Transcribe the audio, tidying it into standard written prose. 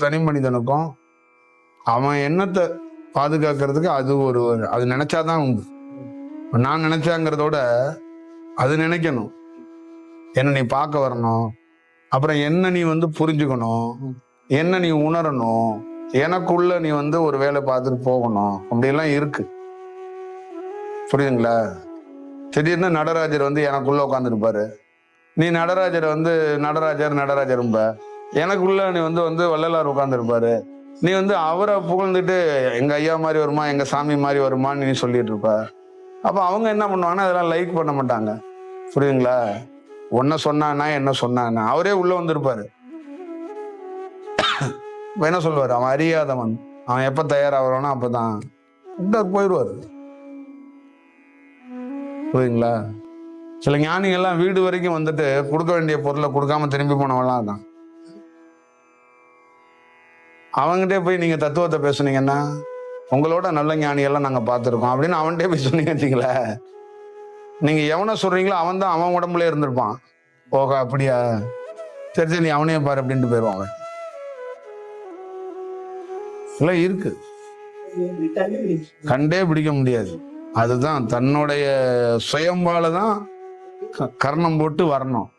தனி மனிதனுக்கும் அவன் எண்ணத்தை பாதுகாக்கிறதுக்கு அது நினைச்சாதான் உண்டு. நான் நினைச்சாங்கிறதோட அது நினைக்கணும். என்ன நீ பார்க்க வரணும், அப்புறம் என்ன நீ புரிஞ்சுக்கணும், என்ன நீ உணரணும், எனக்குள்ள நீ ஒரு வேலை பார்த்துட்டு போகணும். அப்படியெல்லாம் இருக்கு. புரியுதுங்களா? திடீர்னு நடராஜர் எனக்குள்ள உட்காந்துருப்பாரு. நீ நடராஜர் நடராஜரும்ப, எனக்குள்ள நீ வள்ளலார் உட்காந்துருப்பாரு. நீ அவரை புகழ்ந்துட்டு எங்க ஐயா மாதிரி வருமா, எங்க சாமி மாதிரி வருமான்னு நீ சொல்லிட்டு இருப்ப. அப்ப அவங்க என்ன பண்ணுவாங்கன்னா அதெல்லாம் லைக் பண்ண மாட்டாங்க. புரியுதுங்களா? ஒன்ன சொன்னானா என்ன சொன்னானா அவரே உள்ள வந்திருப்பாரு. என்ன சொல்லுவாரு, அவன் அறியாதவன், அவன் எப்ப தயாராகிறானோ அப்பதான் போயிடுவாரு. புரியுதுங்களா? சில ஞானிகள்லாம் வீடு வரைக்கும் கொடுக்க வேண்டிய பொருளை கொடுக்காம திரும்பி போனவெல்லாம் தான். அவங்ககிட்டே போய் நீங்க தத்துவத்தை பேசுனீங்கன்னா, உங்களோட நல்ல ஞானிகள்லாம் நாங்க பார்த்துருக்கோம் அப்படின்னு அவன்கிட்டே போய் சொன்னீங்க வச்சுங்களேன், நீங்க எவனை சொல்றீங்களோ அவன் தான் அவன் உடம்புல இருந்திருப்பான். போக அப்படியா, சரி சரி நீ அவனையே பாரு அப்படின்ட்டு போயிடுவான் அவன். எல்லாம் இருக்கு, கண்டே பிடிக்க முடியாது. அதுதான் தன்னுடைய சுயம்பால தான் கர்ணம் போட்டு வரணும்.